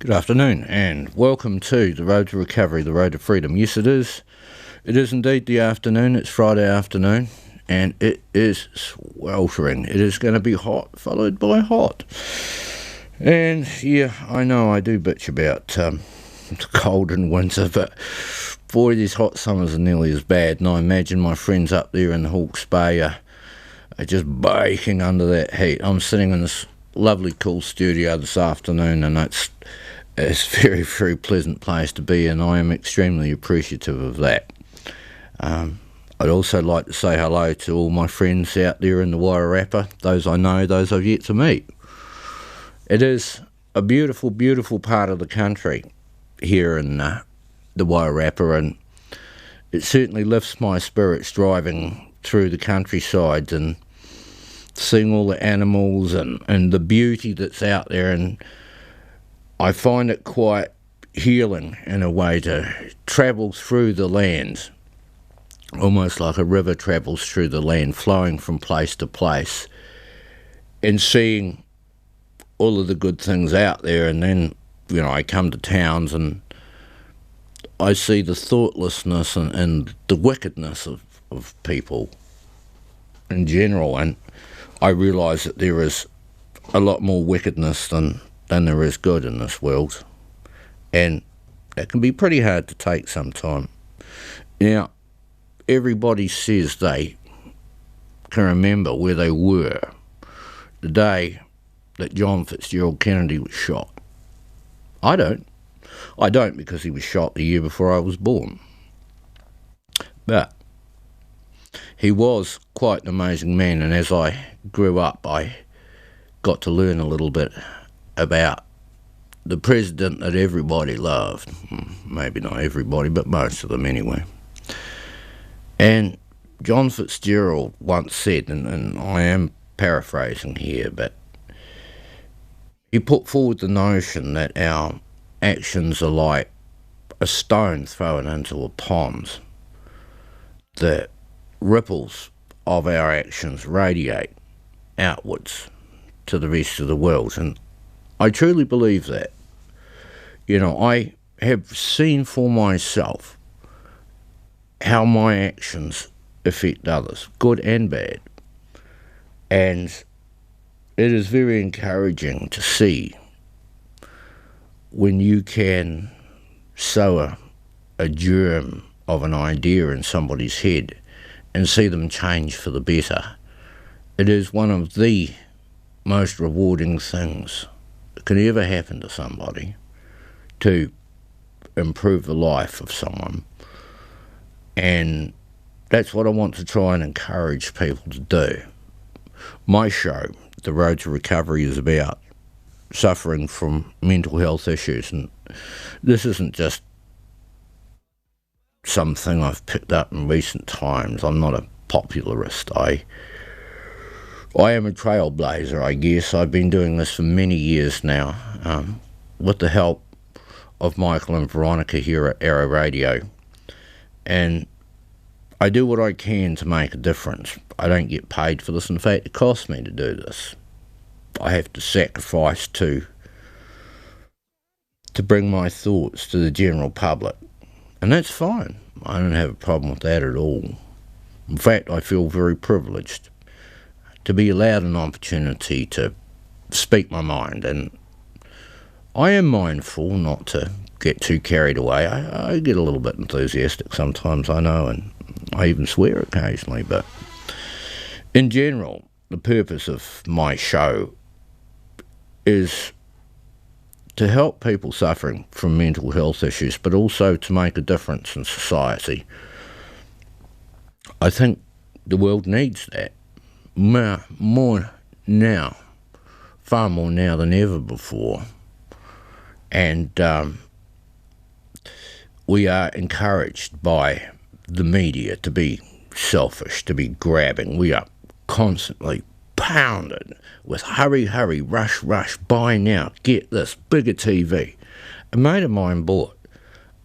Good afternoon and welcome to the Road to Recovery, the Road to Freedom. Yes, it is. It is indeed the afternoon. It's Friday afternoon and it is sweltering. It is going to be hot, followed by hot. And yeah, I know I do bitch about the cold in winter, but boy, these hot summers are nearly as bad. And I imagine my friends up there in the Hawke's Bay are just baking under that heat. I'm sitting in this lovely cool studio this afternoon and it's a very, very pleasant place to be, and I am extremely appreciative of that. I'd also like to say hello to all my friends out there in the Wairarapa, those I know, those I've yet to meet. It is a beautiful, beautiful part of the country here in the Wairarapa, and it certainly lifts my spirits driving through the countryside and seeing all the animals and the beauty that's out there, and I find it quite healing in a way to travel through the land, almost like a river travels through the land, flowing from place to place and seeing all of the good things out there. And then, I come to towns and I see the thoughtlessness and the wickedness of people in general, and I realise that there is a lot more wickedness than there is good in this world, and that can be pretty hard to take sometimes. Now, everybody says they can remember where they were the day that John Fitzgerald Kennedy was shot. I don't. I don't, because he was shot the year before I was born. But he was quite an amazing man, and as I grew up, I got to learn a little bit about the president that everybody loved. Maybe not everybody, but most of them anyway. And John Fitzgerald once said, and I am paraphrasing here, but he put forward the notion that our actions are like a stone thrown into a pond. The ripples of our actions radiate outwards to the rest of the world, and I truly believe that. I have seen for myself how my actions affect others, good and bad, and it is very encouraging to see when you can sow a germ of an idea in somebody's head and see them change for the better. It is one of the most rewarding things that can ever happen to somebody, to improve the life of someone. And that's what I want to try and encourage people to do. My show, The Road to Recovery, is about suffering from mental health issues, and this isn't just something I've picked up in recent times. I'm not a popularist. I am a trailblazer, I guess. I've been doing this for many years now, with the help of Michael and Veronica here at Arrow Radio. And I do what I can to make a difference. I don't get paid for this. In fact, it costs me to do this. I have to sacrifice to bring my thoughts to the general public. And that's fine. I don't have a problem with that at all. In fact, I feel very privileged to be allowed an opportunity to speak my mind, and I am mindful not to get too carried away. I get a little bit enthusiastic sometimes, I know, and I even swear occasionally, but in general, the purpose of my show is to help people suffering from mental health issues, but also to make a difference in society. I think the world needs that more now, far more now than ever before. And we are encouraged by the media to be selfish, to be grabbing. We are constantly pounded with hurry, hurry, rush, rush, buy now, get this, bigger TV. A mate of mine bought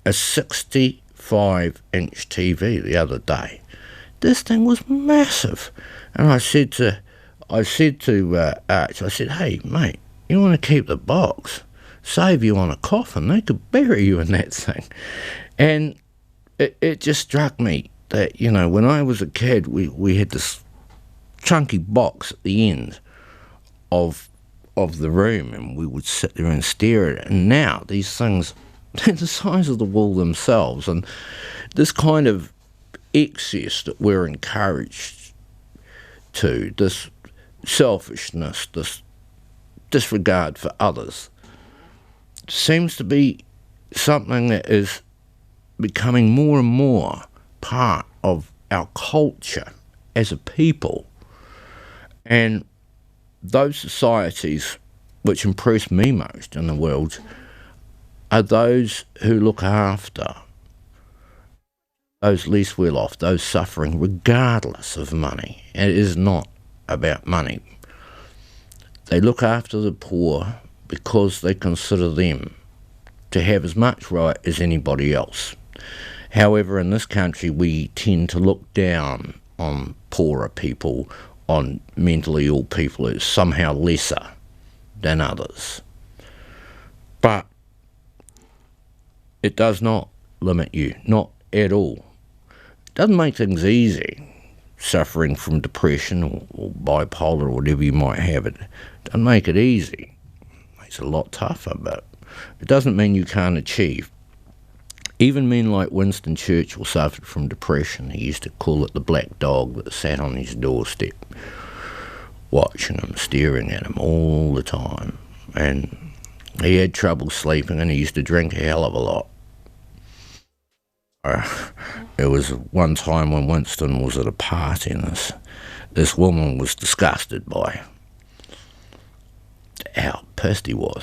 a 65-inch TV the other day. This thing was massive. And I said to Arch, I said, hey, mate, you want to keep the box? save you on a coffin. They could bury you in that thing. And it just struck me that, when I was a kid, we had this chunky box at the end of the room, and we would sit there and stare at it. And now these things, they're the size of the wall themselves. And this kind of excess that we're encouraged to, this selfishness, this disregard for others, seems to be something that is becoming more and more part of our culture as a people. And those societies which impress me most in the world are those who look after those least well off, those suffering, regardless of money. It is not about money. They look after the poor because they consider them to have as much right as anybody else. However, in this country, we tend to look down on poorer people, on mentally ill people, as somehow lesser than others. But it does not limit you, not at all. It doesn't make things easy, suffering from depression or bipolar or whatever you might have. It doesn't make it easy. It makes it a lot tougher, but it doesn't mean you can't achieve. Even men like Winston Churchill suffered from depression. He used to call it the black dog that sat on his doorstep, watching him, staring at him all the time. And he had trouble sleeping, and he used to drink a hell of a lot. There was one time when Winston was at a party, and this woman was disgusted by how pissed he was.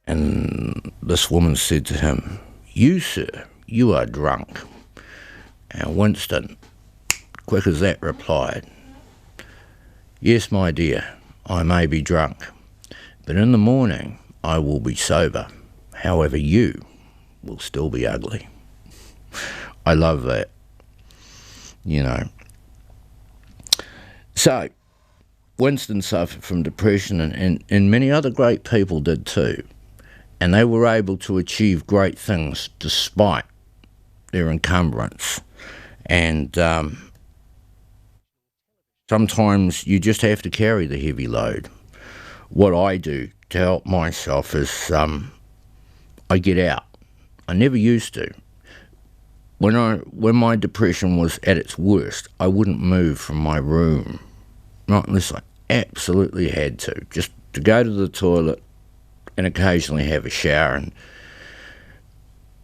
And this woman said to him, "You, sir, you are drunk." And Winston, quick as that, replied, "Yes, my dear, I may be drunk, but in the morning I will be sober. However, you will still be ugly." I love that, So, Winston suffered from depression, and many other great people did too. And they were able to achieve great things despite their encumbrance. And sometimes you just have to carry the heavy load. What I do to help myself is I get out. I never used to. When my depression was at its worst, I wouldn't move from my room, not unless I absolutely had to, just to go to the toilet and occasionally have a shower and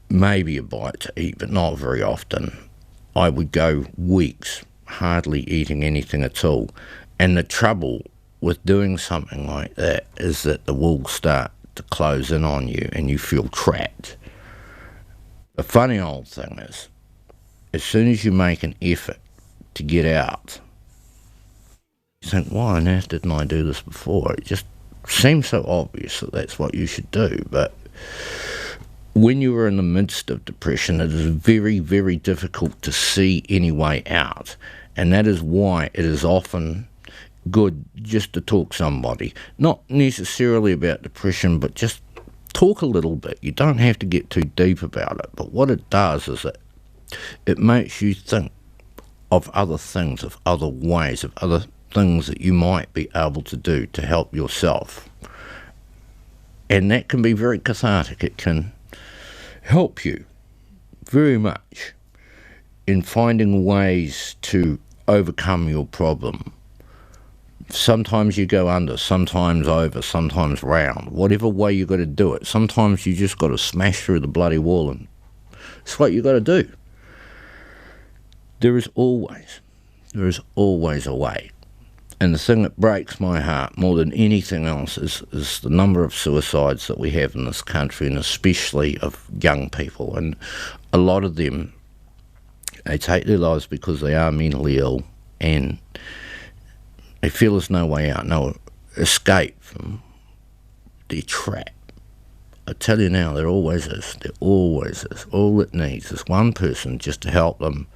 maybe a bite to eat, but not very often. I would go weeks hardly eating anything at all. And the trouble with doing something like that is that the walls start to close in on you and you feel trapped. The funny old thing is, as soon as you make an effort to get out, you think, why on earth didn't I do this before? It just seems so obvious that that's what you should do. But when you are in the midst of depression, it is very, very difficult to see any way out. And that is why it is often good just to talk to somebody. Not necessarily about depression, but just talk a little bit. You don't have to get too deep about it. But what it does is it makes you think of other things, of other ways, of other things that you might be able to do to help yourself. And that can be very cathartic. It can help you very much in finding ways to overcome your problem. Sometimes you go under, sometimes over, sometimes round. Whatever way you got to do it. Sometimes you just got to smash through the bloody wall, and it's what you got to do. There is always a way. And the thing that breaks my heart more than anything else is the number of suicides that we have in this country, and especially of young people. And a lot of them, they take their lives because they are mentally ill, and they feel there's no way out, no escape from their trap. I tell you now, there always is. There always is. All it needs is one person just to help them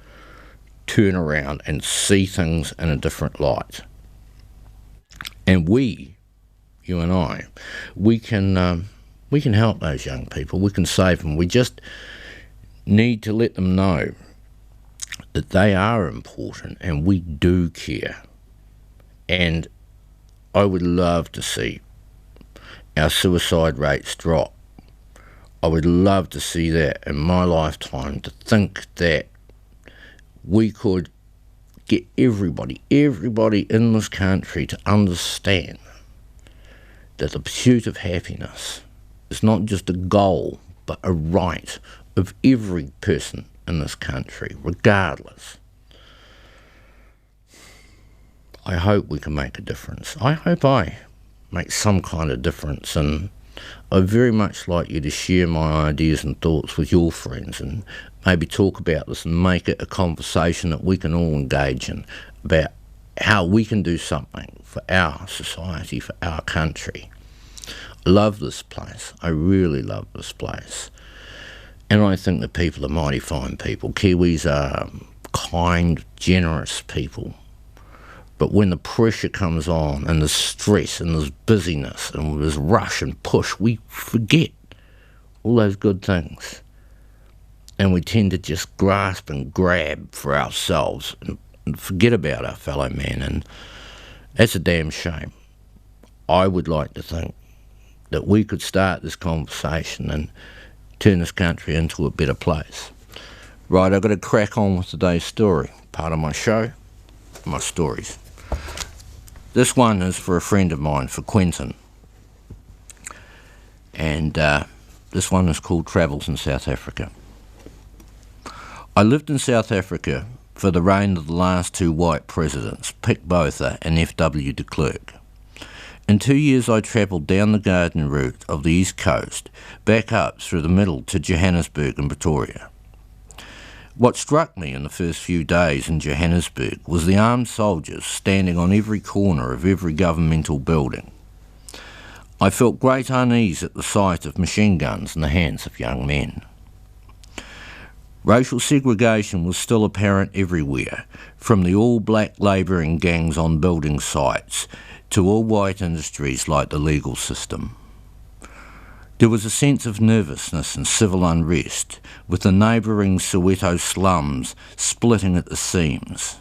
turn around and see things in a different light. And we, you and I, we can We can help those young people. We can save them. We just need to let them know that they are important and we do care. And I would love to see our suicide rates drop. I would love to see that in my lifetime, to think that we could get everybody in this country to understand that the pursuit of happiness is not just a goal, but a right of every person in this country, regardless. I hope we can make a difference. I hope I make some kind of difference, and I'd very much like you to share my ideas and thoughts with your friends and maybe talk about this and make it a conversation that we can all engage in about how we can do something for our society, for our country. I love this place. I really love this place. And I think the people are mighty fine people. Kiwis are kind, generous people. But when the pressure comes on and there's stress and there's busyness and there's rush and push, we forget all those good things. And we tend to just grasp and grab for ourselves and forget about our fellow man. And that's a damn shame. I would like to think that we could start this conversation and turn this country into a better place. Right, I've got to crack on with today's story. Part of my show, my stories. This one is for a friend of mine, for Quentin. And this one is called Travels in South Africa. I lived in South Africa for the reign of the last two white presidents, Pik Botha and F.W. de Klerk. In 2 years I travelled down the garden route of the East Coast, back up through the middle to Johannesburg and Pretoria. What struck me in the first few days in Johannesburg was the armed soldiers standing on every corner of every governmental building. I felt great unease at the sight of machine guns in the hands of young men. Racial segregation was still apparent everywhere, from the all-black labouring gangs on building sites to all-white industries like the legal system. There was a sense of nervousness and civil unrest, with the neighbouring Soweto slums splitting at the seams.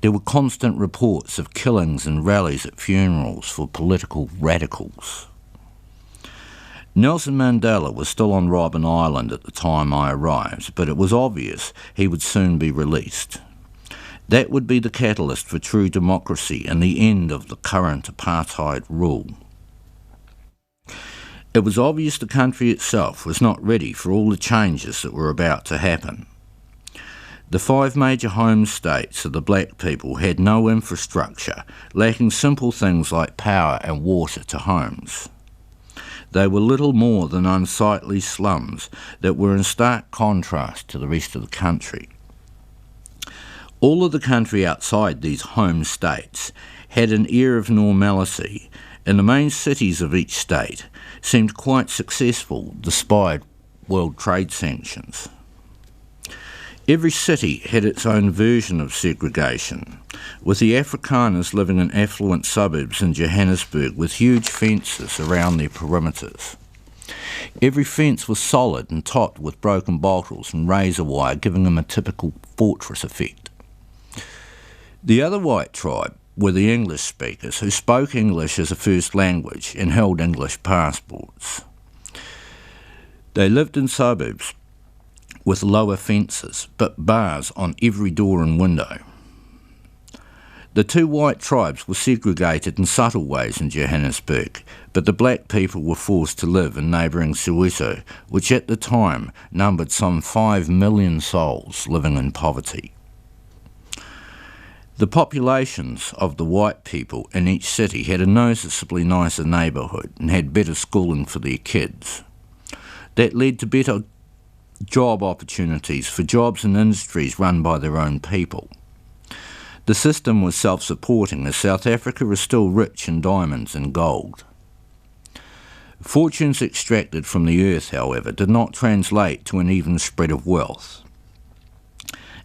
There were constant reports of killings and rallies at funerals for political radicals. Nelson Mandela was still on Robben Island at the time I arrived, but it was obvious he would soon be released. That would be the catalyst for true democracy and the end of the current apartheid rule. It was obvious the country itself was not ready for all the changes that were about to happen. The 5 major home states of the black people had no infrastructure, lacking simple things like power and water to homes. They were little more than unsightly slums that were in stark contrast to the rest of the country. All of the country outside these home states had an air of normality, and the main cities of each state seemed quite successful despite world trade sanctions. Every city had its own version of segregation, with the Afrikaners living in affluent suburbs in Johannesburg with huge fences around their perimeters. Every fence was solid and topped with broken bottles and razor wire, giving them a typical fortress effect. The other white tribe were the English speakers, who spoke English as a first language and held English passports. They lived in suburbs with lower fences, but bars on every door and window. The two white tribes were segregated in subtle ways in Johannesburg, but the black people were forced to live in neighbouring Soweto, which at the time numbered some 5 million souls living in poverty. The populations of the white people in each city had a noticeably nicer neighbourhood and had better schooling for their kids. That led to better job opportunities for jobs and industries run by their own people. The system was self-supporting, as South Africa is still rich in diamonds and gold. Fortunes extracted from the earth, however, did not translate to an even spread of wealth.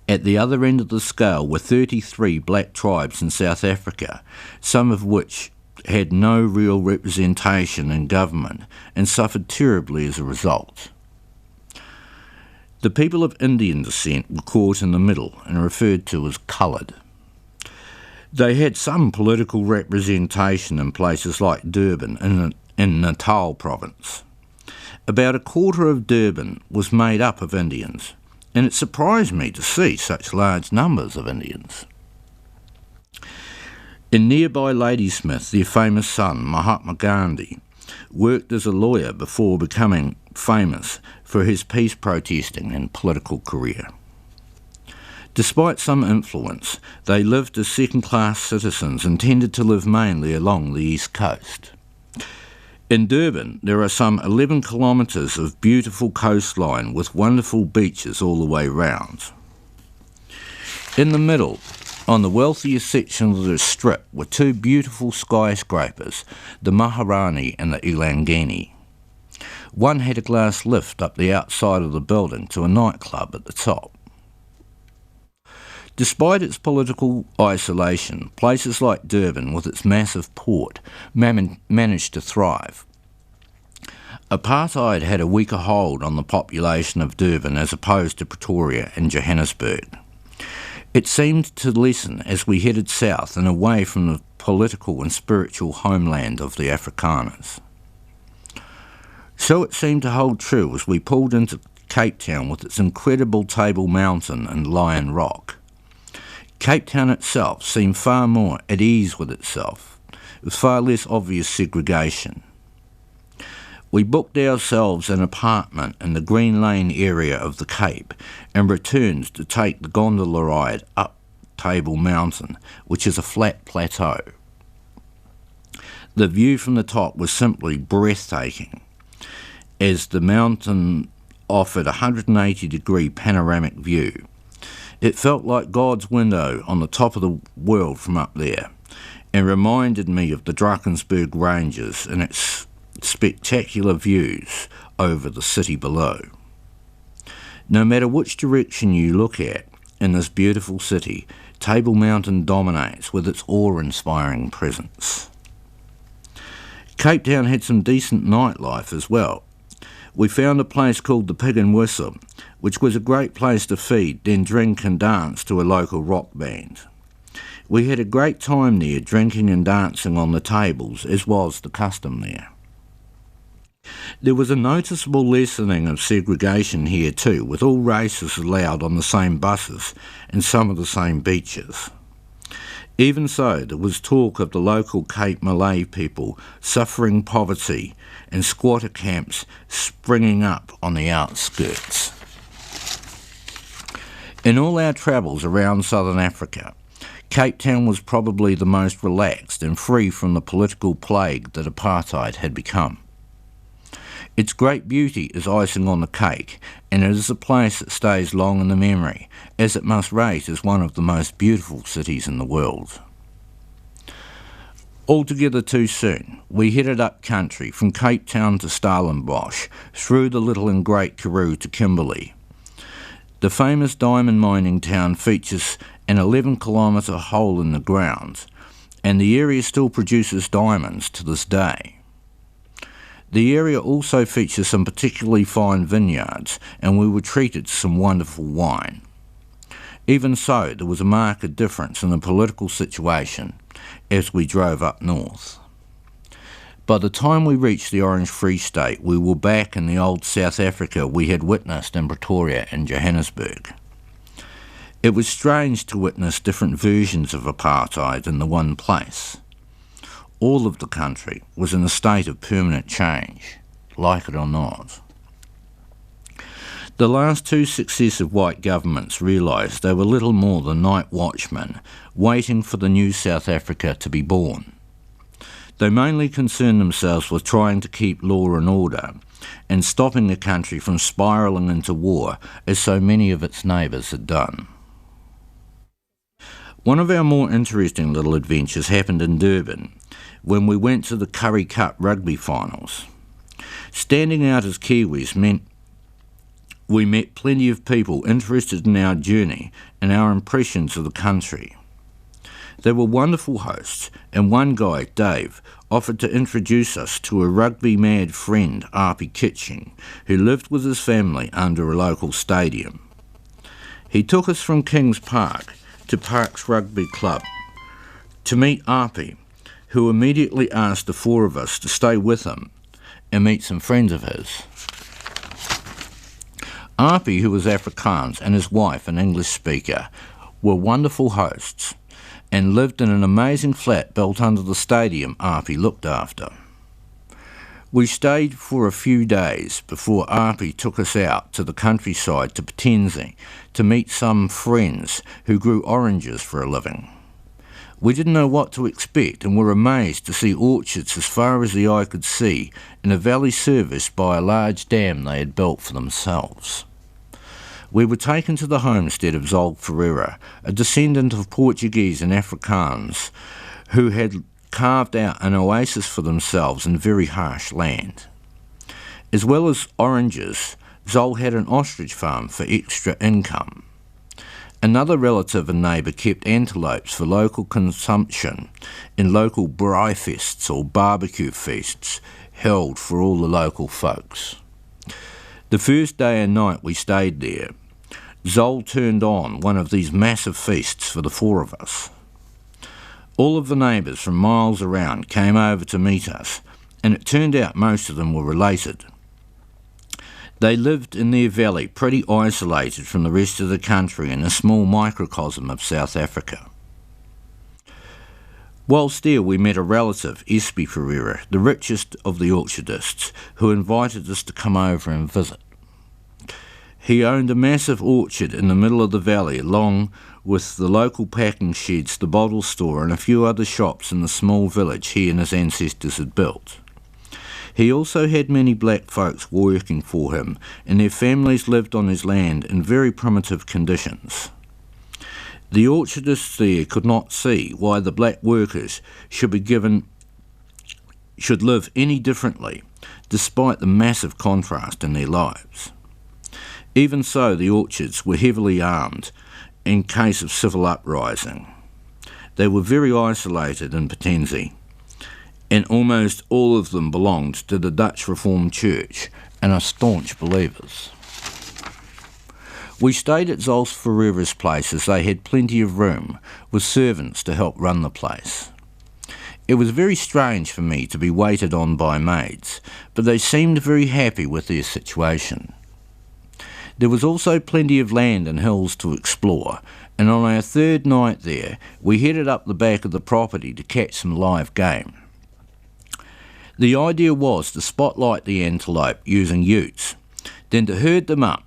At the other end of the scale were 33 black tribes in South Africa, some of which had no real representation in government and suffered terribly as a result. The people of Indian descent were caught in the middle and referred to as coloured. They had some political representation in places like Durban in Natal province. About a quarter of Durban was made up of Indians, and it surprised me to see such large numbers of Indians. In nearby Ladysmith, their famous son, Mahatma Gandhi, worked as a lawyer before becoming famous for his peace protesting and political career. Despite some influence, they lived as second-class citizens and tended to live mainly along the east coast. In Durban, there are some 11 kilometres of beautiful coastline with wonderful beaches all the way round. In the middle, on the wealthiest section of the strip, were two beautiful skyscrapers, the Maharani and the Ilangeni. One had a glass lift up the outside of the building to a nightclub at the top. Despite its political isolation, places like Durban, with its massive port, managed to thrive. Apartheid had a weaker hold on the population of Durban as opposed to Pretoria and Johannesburg. It seemed to lessen as we headed south and away from the political and spiritual homeland of the Afrikaners. So it seemed to hold true as we pulled into Cape Town with its incredible Table Mountain and Lion Rock. Cape Town itself seemed far more at ease with itself, with far less obvious segregation. We booked ourselves an apartment in the Green Lane area of the Cape and returned to take the gondola ride up Table Mountain, which is a flat plateau. The view from the top was simply breathtaking, as the mountain offered a 180-degree panoramic view. It felt like God's window on the top of the world from up there, and reminded me of the Drakensberg Ranges and its spectacular views over the city below. No matter which direction you look at in this beautiful city, Table Mountain dominates with its awe-inspiring presence. Cape Town had some decent nightlife as well. We found a place called the Pig and Whistle, which was a great place to feed, then drink and dance to a local rock band. We had a great time there, drinking and dancing on the tables, as was the custom there. There was a noticeable lessening of segregation here too, with all races allowed on the same buses and some of the same beaches. Even so, there was talk of the local Cape Malay people suffering poverty and squatter camps springing up on the outskirts. In all our travels around southern Africa, Cape Town was probably the most relaxed and free from the political plague that apartheid had become. Its great beauty is icing on the cake, and it is a place that stays long in the memory, as it must rate as one of the most beautiful cities in the world. Altogether too soon, we headed up country from Cape Town to Stellenbosch, through the Little and Great Karoo to Kimberley. The famous diamond mining town features an 11-kilometre hole in the ground, and the area still produces diamonds to this day. The area also features some particularly fine vineyards, and we were treated to some wonderful wine. Even so, there was a marked difference in the political situation as we drove up north. By the time we reached the Orange Free State, we were back in the old South Africa we had witnessed in Pretoria and Johannesburg. It was strange to witness different versions of apartheid in the one place. All of the country was in a state of permanent change, like it or not. The last two successive white governments realised they were little more than night watchmen, waiting for the new South Africa to be born. They mainly concerned themselves with trying to keep law and order, and stopping the country from spiralling into war, as so many of its neighbours had done. One of our more interesting little adventures happened in Durban, when we went to the Currie Cup rugby finals. Standing out as Kiwis meant we met plenty of people interested in our journey and our impressions of the country. They were wonderful hosts, and one guy, Dave, offered to introduce us to a rugby-mad friend, Api Kitching, who lived with his family under a local stadium. He took us from Kings Park to Parks Rugby Club to meet Api, who immediately asked the four of us to stay with him and meet some friends of his. Api, who was Afrikaans, and his wife, an English speaker, were wonderful hosts and lived in an amazing flat built under the stadium Api looked after. We stayed for a few days before Api took us out to the countryside to Potenzi to meet some friends who grew oranges for a living. We didn't know what to expect and were amazed to see orchards as far as the eye could see in a valley serviced by a large dam they had built for themselves. We were taken to the homestead of Zol Ferreira, a descendant of Portuguese and Afrikaans who had carved out an oasis for themselves in very harsh land. As well as oranges, Zol had an ostrich farm for extra income. Another relative and neighbour kept antelopes for local consumption in local braai fests or barbecue feasts held for all the local folks. The first day and night we stayed there, Zol turned on one of these massive feasts for the four of us. All of the neighbours from miles around came over to meet us, and it turned out most of them were related. They lived in their valley pretty isolated from the rest of the country in a small microcosm of South Africa. Whilst there we met a relative, Espi Ferreira, the richest of the orchardists, who invited us to come over and visit. He owned a massive orchard in the middle of the valley, along with the local packing sheds, the bottle store, and a few other shops in the small village he and his ancestors had built. He also had many black folks working for him, and their families lived on his land in very primitive conditions. The orchardists there could not see why the black workers should live any differently, despite the massive contrast in their lives. Even so, the orchards were heavily armed in case of civil uprising. They were very isolated in Potenzi, and almost all of them belonged to the Dutch Reformed Church and are staunch believers. We stayed at Zolf Ferreira's place as they had plenty of room, with servants to help run the place. It was very strange for me to be waited on by maids, but they seemed very happy with their situation. There was also plenty of land and hills to explore, and on our third night there, we headed up the back of the property to catch some live game. The idea was to spotlight the antelope using utes, then to herd them up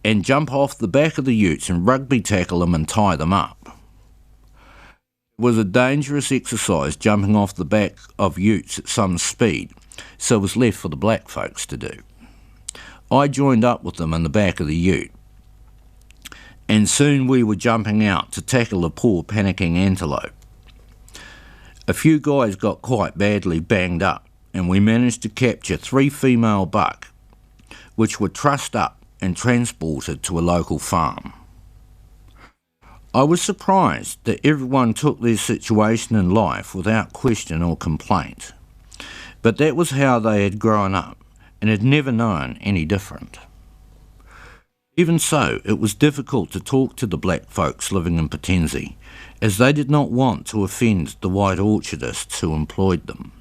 and jump off the back of the utes and rugby tackle them and tie them up. It was a dangerous exercise jumping off the back of utes at some speed, so it was left for the black folks to do. I joined up with them in the back of the ute, and soon we were jumping out to tackle the poor panicking antelope. A few guys got quite badly banged up, and we managed to capture 3 female buck, which were trussed up and transported to a local farm. I was surprised that everyone took their situation in life without question or complaint, but that was how they had grown up and had never known any different. Even so, it was difficult to talk to the black folks living in Potenzi, as they did not want to offend the white orchardists who employed them.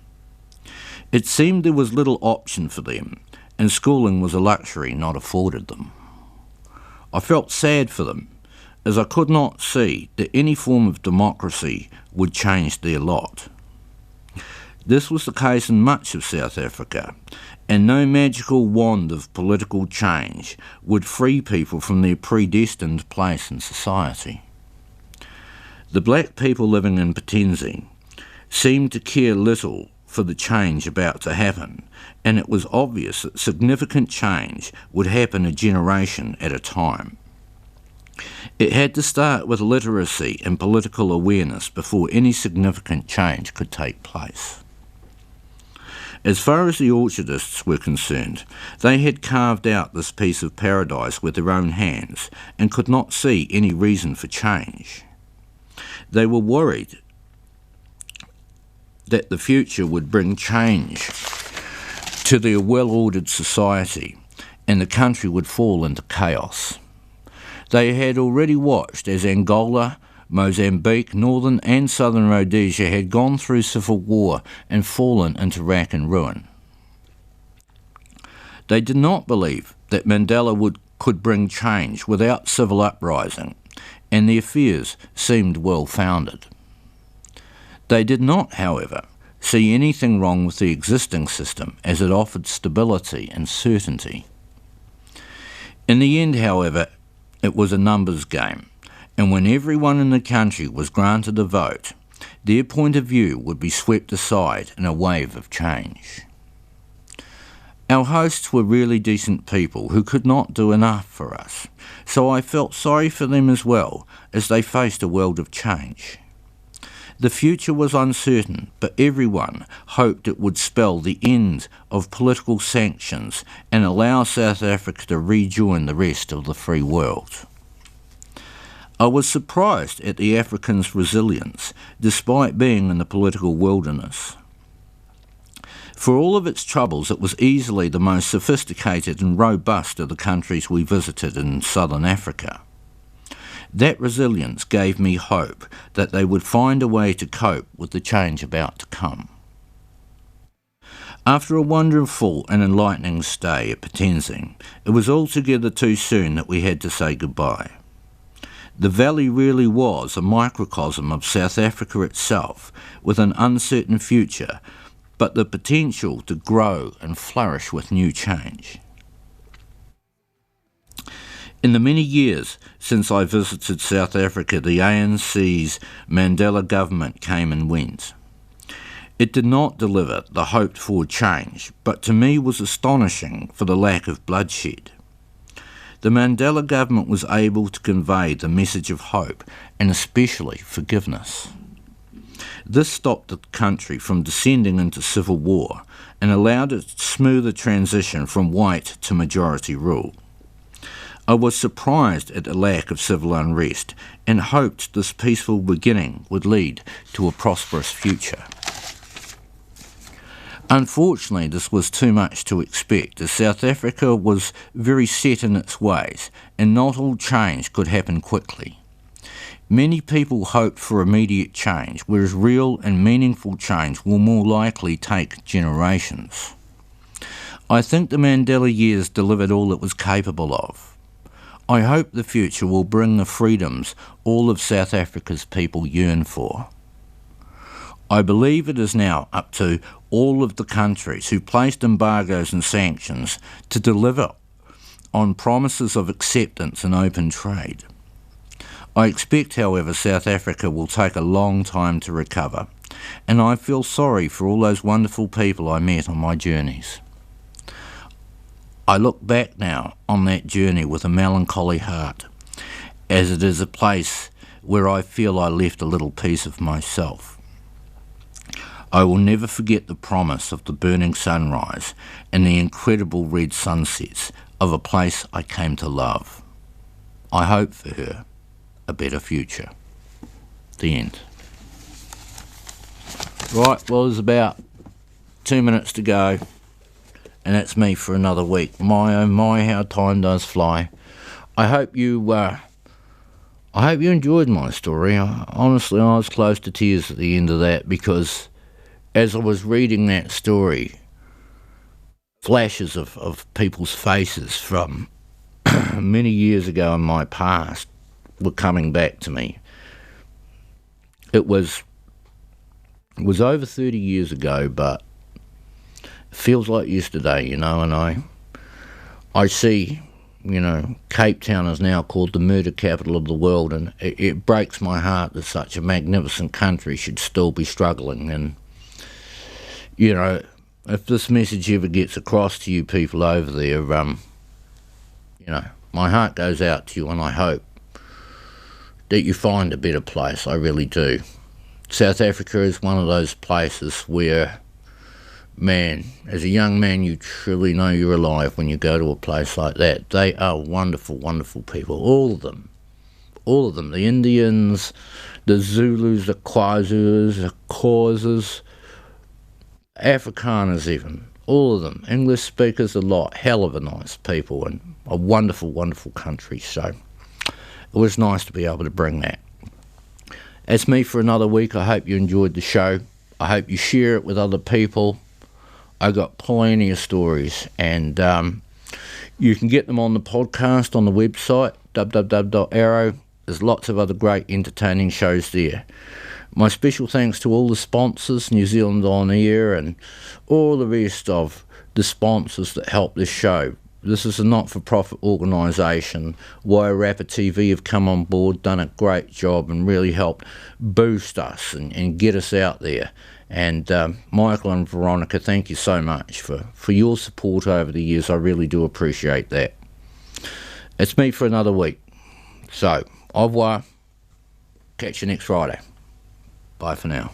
It seemed there was little option for them, and schooling was a luxury not afforded them. I felt sad for them, as I could not see that any form of democracy would change their lot. This was the case in much of South Africa, and no magical wand of political change would free people from their predestined place in society. The black people living in Potenzi seemed to care little for the change about to happen, and it was obvious that significant change would happen a generation at a time. It had to start with literacy and political awareness before any significant change could take place. As far as the orchardists were concerned, they had carved out this piece of paradise with their own hands and could not see any reason for change. They were worried that the future would bring change to their well-ordered society and the country would fall into chaos. They had already watched as Angola, Mozambique, northern and southern Rhodesia had gone through civil war and fallen into rack and ruin. They did not believe that Mandela could bring change without civil uprising, and their fears seemed well-founded. They did not, however, see anything wrong with the existing system as it offered stability and certainty. In the end, however, it was a numbers game, and when everyone in the country was granted a vote, their point of view would be swept aside in a wave of change. Our hosts were really decent people who could not do enough for us, so I felt sorry for them as well as they faced a world of change. The future was uncertain, but everyone hoped it would spell the end of political sanctions and allow South Africa to rejoin the rest of the free world. I was surprised at the Africans' resilience, despite being in the political wilderness. For all of its troubles, it was easily the most sophisticated and robust of the countries we visited in southern Africa. That resilience gave me hope that they would find a way to cope with the change about to come. After a wonderful and enlightening stay at Patenzing, it was altogether too soon that we had to say goodbye. The valley really was a microcosm of South Africa itself, with an uncertain future, but the potential to grow and flourish with new change. In the many years since I visited South Africa, the ANC's Mandela government came and went. It did not deliver the hoped-for change, but to me was astonishing for the lack of bloodshed. The Mandela government was able to convey the message of hope and especially forgiveness. This stopped the country from descending into civil war and allowed it to smooth a transition from white to majority rule. I was surprised at the lack of civil unrest and hoped this peaceful beginning would lead to a prosperous future. Unfortunately, this was too much to expect, as South Africa was very set in its ways, and not all change could happen quickly. Many people hoped for immediate change, whereas real and meaningful change will more likely take generations. I think the Mandela years delivered all it was capable of. I hope the future will bring the freedoms all of South Africa's people yearn for. I believe it is now up to all of the countries who placed embargoes and sanctions to deliver on promises of acceptance and open trade. I expect, however, South Africa will take a long time to recover, and I feel sorry for all those wonderful people I met on my journeys. I look back now on that journey with a melancholy heart, as it is a place where I feel I left a little piece of myself. I will never forget the promise of the burning sunrise and the incredible red sunsets of a place I came to love. I hope for her a better future. The end. Right, well, there's about 2 minutes to go, and that's me for another week. My oh my, how time does fly. I hope you enjoyed my story. Honestly, I was close to tears at the end of that, because as I was reading that story, flashes of people's faces from many years ago in my past were coming back to me. It was over 30 years ago, but it feels like yesterday, and I see, Cape Town is now called the murder capital of the world, and it breaks my heart that such a magnificent country should still be struggling. And, if this message ever gets across to you people over there, my heart goes out to you, and I hope that you find a better place. I really do. South Africa is one of those places where, man, as a young man, you truly know you're alive when you go to a place like that. They are wonderful, wonderful people, all of them. The Indians, the Zulus, the Kwazus, the Xhosas, Afrikaners even, all of them, English speakers a lot, hell of a nice people, and a wonderful, wonderful country. So it was nice to be able to bring that. That's me for another week. I hope you enjoyed the show. I hope you share it with other people. I got plenty of stories, and you can get them on the podcast on the website, www.arrow. There's lots of other great entertaining shows there. My special thanks to all the sponsors, New Zealand On Air, and all the rest of the sponsors that help this show. This is a not-for-profit organisation. Wairarapa TV have come on board, done a great job, and really helped boost us and get us out there. And Michael and Veronica, thank you so much for your support over the years. I really do appreciate that. It's me for another week. So, au revoir. Catch you next Friday. Bye for now.